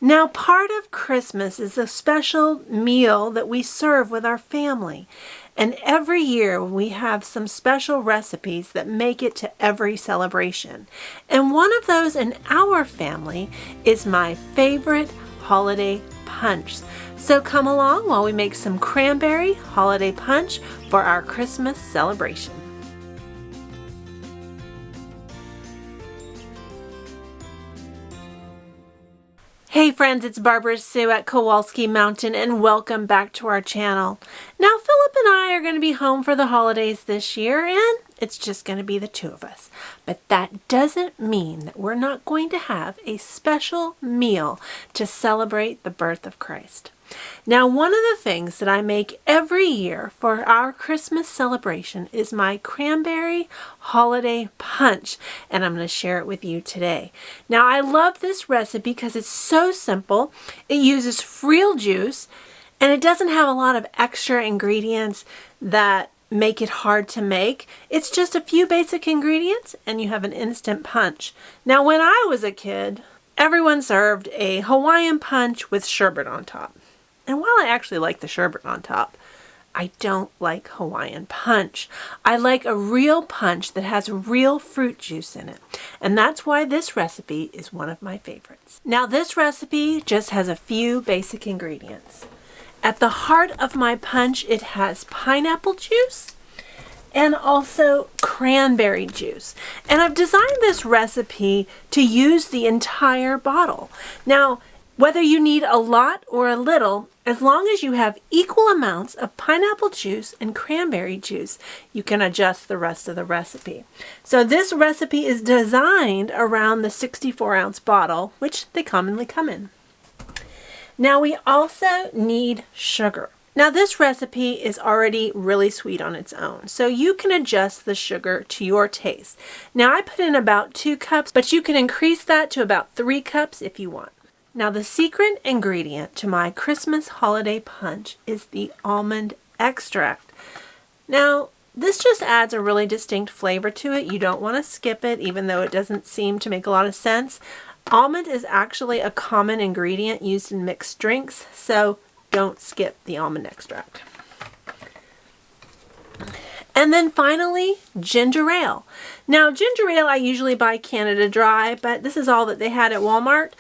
Now, part of Christmas is a special meal that we serve with our family. And every year we have some special recipes that make it to every celebration. And one of those in our family is my favorite holiday punch. So come along while we make some cranberry holiday punch for our Christmas celebration. Hey friends, it's Barbara Sue at Kowalski Mountain and welcome back to our channel. Now Philip and I are going to be home for the holidays this year and it's just going to be the two of us. But that doesn't mean that we're not going to have a special meal to celebrate the birth of Christ. Now, one of the things that I make every year for our Christmas celebration is my Cranberry Holiday Punch, and I'm going to share it with you today. Now, I love this recipe because it's so simple. It uses real juice, and it doesn't have a lot of extra ingredients that make it hard to make. It's just a few basic ingredients, and you have an instant punch. Now, when I was a kid, everyone served a Hawaiian punch with sherbet on top. And while I actually like the sherbet on top, I don't like Hawaiian punch. I like a real punch that has real fruit juice in it. And that's why this recipe is one of my favorites. Now this recipe just has a few basic ingredients. At the heart of my punch, it has pineapple juice and also cranberry juice. And I've designed this recipe to use the entire bottle. Now, whether you need a lot or a little, as long as you have equal amounts of pineapple juice and cranberry juice, you can adjust the rest of the recipe. So this recipe is designed around the 64-ounce bottle, which they commonly come in. Now we also need sugar. Now this recipe is already really sweet on its own, so you can adjust the sugar to your taste. Now I put in about 2 cups, but you can increase that to about 3 cups if you want. Now the secret ingredient to my Christmas holiday punch is the almond extract. Now this just adds a really distinct flavor to it. You don't want to skip it, even though it doesn't seem to make a lot of sense. Almond is actually a common ingredient used in mixed drinks, so don't skip the almond extract. And then finally, ginger ale. Now ginger ale I usually buy Canada Dry, but this is all that they had at Walmart.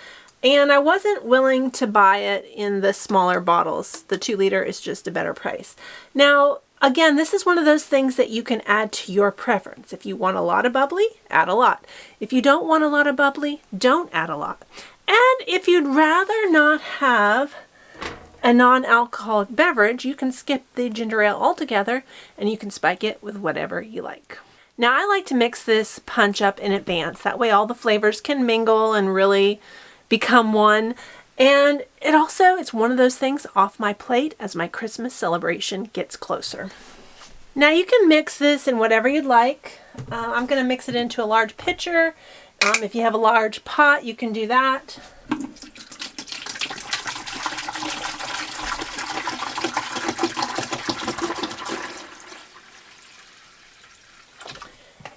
And I wasn't willing to buy it in the smaller bottles. The 2-liter is just a better price. Now, again, this is one of those things that you can add to your preference. If you want a lot of bubbly, add a lot. If you don't want a lot of bubbly, don't add a lot. And if you'd rather not have a non-alcoholic beverage, you can skip the ginger ale altogether and you can spike it with whatever you like. Now, I like to mix this punch up in advance. That way all the flavors can mingle and really become one. And it's one of those things off my plate as my Christmas celebration gets closer. Now you can mix this in whatever you'd like. I'm going to mix it into a large pitcher. If you have a large pot, you can do that.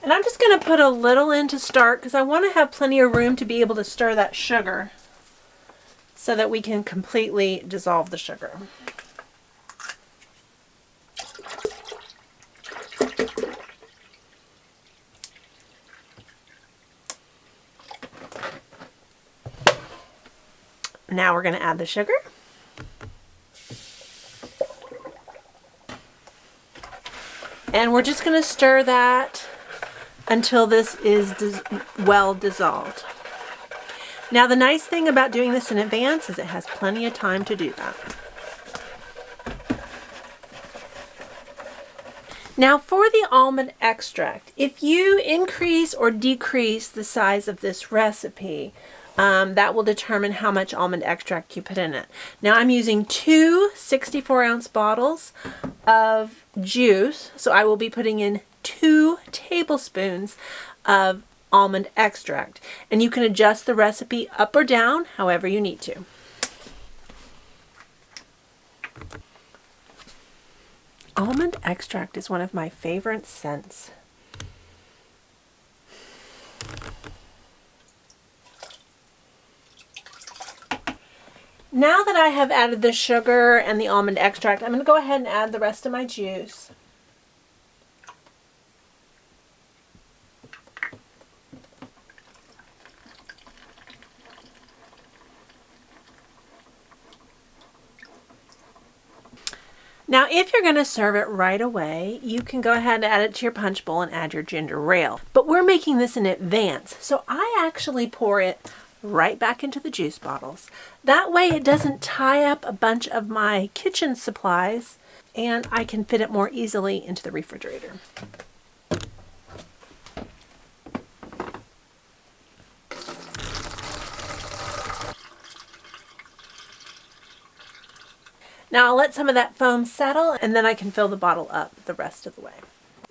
And I'm just going to put a little in to start because I want to have plenty of room to be able to stir that sugar so that we can completely dissolve the sugar. Now we're going to add the sugar. And we're just going to stir that until this is well dissolved. Now the nice thing about doing this in advance is it has plenty of time to do that. Now for the almond extract, if you increase or decrease the size of this recipe, that will determine how much almond extract you put in it. Now I'm using 2 64-ounce bottles of juice, so I will be putting in 2 tablespoons of almond extract, and you can adjust the recipe up or down however you need to. Almond extract is one of my favorite scents. Now that I have added the sugar and the almond extract, I'm going to go ahead and add the rest of my juice. Now, if you're going to serve it right away, you can go ahead and add it to your punch bowl and add your ginger ale. But we're making this in advance, so I actually pour it right back into the juice bottles. That way it doesn't tie up a bunch of my kitchen supplies, and I can fit it more easily into the refrigerator. Now I'll let some of that foam settle, and then I can fill the bottle up the rest of the way.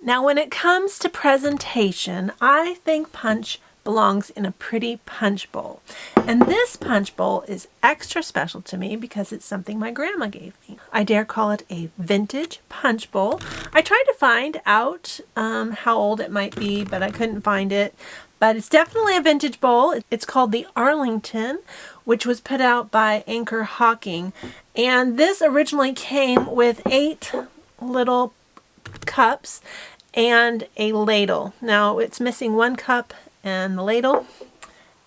Now when it comes to presentation, I think punch belongs in a pretty punch bowl. And this punch bowl is extra special to me because it's something my grandma gave me. I dare call it a vintage punch bowl. I tried to find out how old it might be, but I couldn't find it. But it's definitely a vintage bowl. It's called the Arlington, which was put out by Anchor Hawking. And this originally came with 8 little cups and a ladle. Now it's missing 1 cup and the ladle.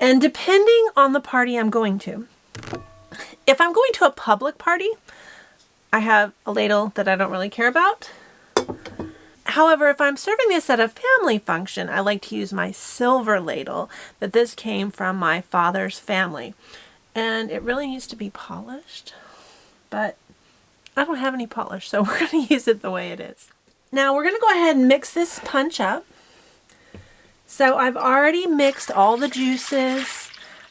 And depending on the party I'm going to, if I'm going to a public party, I have a ladle that I don't really care about. However, if I'm serving this at a family function, I like to use my silver ladle that this came from my father's family. And it really needs to be polished, but I don't have any polish, so we're going to use it the way it is. Now we're going to go ahead and mix this punch up. So I've already mixed all the juices.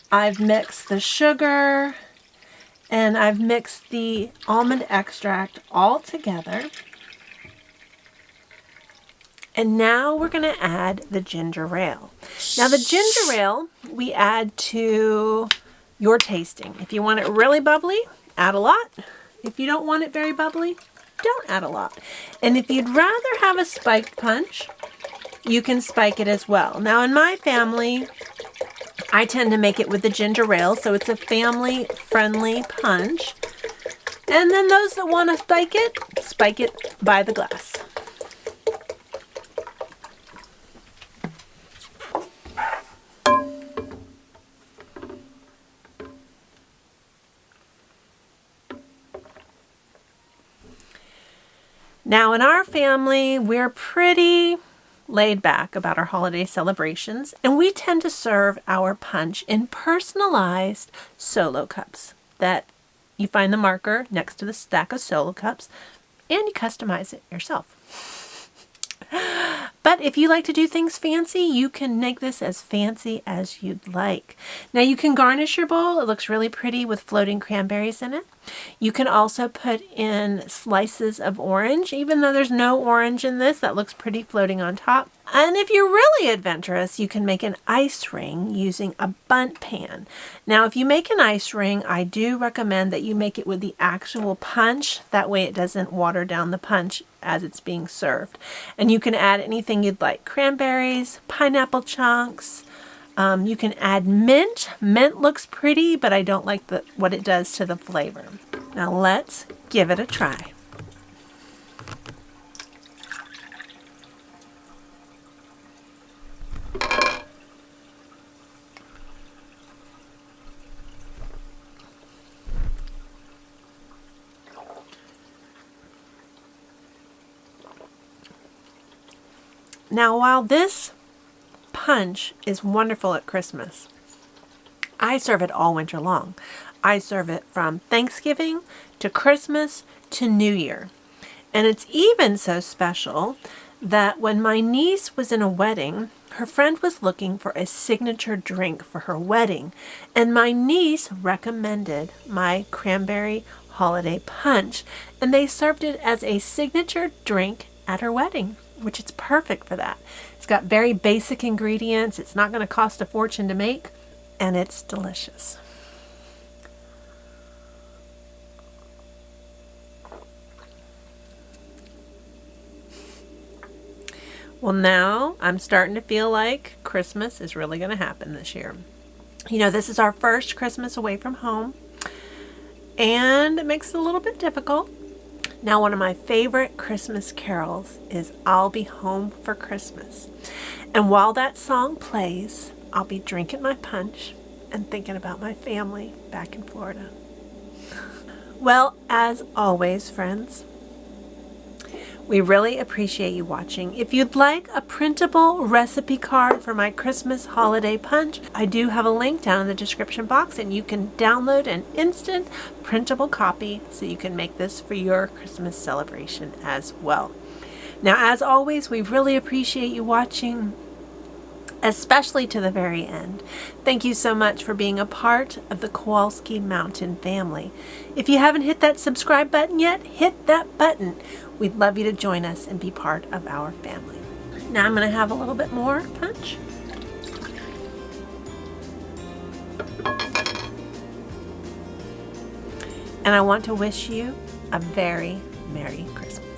I've mixed the sugar, and I've mixed the almond extract all together. And now we're going to add the ginger ale. Now the ginger ale we add to your tasting. If you want it really bubbly, add a lot. If you don't want it very bubbly, don't add a lot. And if you'd rather have a spiked punch, you can spike it as well. Now in my family, I tend to make it with the ginger ale, so it's a family-friendly punch. And then those that want to spike it by the glass. Now in our family, we're pretty laid back about our holiday celebrations, and we tend to serve our punch in personalized solo cups that you find the marker next to the stack of solo cups, and you customize it yourself. But if you like to do things fancy, you can make this as fancy as you'd like. Now you can garnish your bowl. It looks really pretty with floating cranberries in it. You can also put in slices of orange, even though there's no orange in this. That looks pretty floating on top. And if you're really adventurous, you can make an ice ring using a bundt pan. Now, if you make an ice ring, I do recommend that you make it with the actual punch. That way it doesn't water down the punch as it's being served. And you can add anything you'd like. Cranberries, pineapple chunks. You can add mint. Mint looks pretty, but I don't like what it does to the flavor. Now let's give it a try. Now, while this punch is wonderful at Christmas, I serve it all winter long. I serve it from Thanksgiving to Christmas to New Year. And it's even so special that when my niece was in a wedding, her friend was looking for a signature drink for her wedding. And my niece recommended my Cranberry Holiday Punch. And they served it as a signature drink at her wedding, which is perfect for that. It's got very basic ingredients. It's not going to cost a fortune to make, and it's delicious. Well, now I'm starting to feel like Christmas is really going to happen this year. You know, this is our first Christmas away from home, and it makes it a little bit difficult. Now, one of my favorite Christmas carols is I'll Be Home for Christmas. And while that song plays, I'll be drinking my punch and thinking about my family back in Florida. Well, as always, friends, we really appreciate you watching. If you'd like a printable recipe card for my Christmas holiday punch, I do have a link down in the description box, and you can download an instant printable copy so you can make this for your Christmas celebration as well. Now, as always, we really appreciate you watching, especially to the very end. Thank you so much for being a part of the Kowalski Mountain family. If you haven't hit that subscribe button yet, hit that button. We'd love you to join us and be part of our family. Now I'm going to have a little bit more punch. And I want to wish you a very Merry Christmas.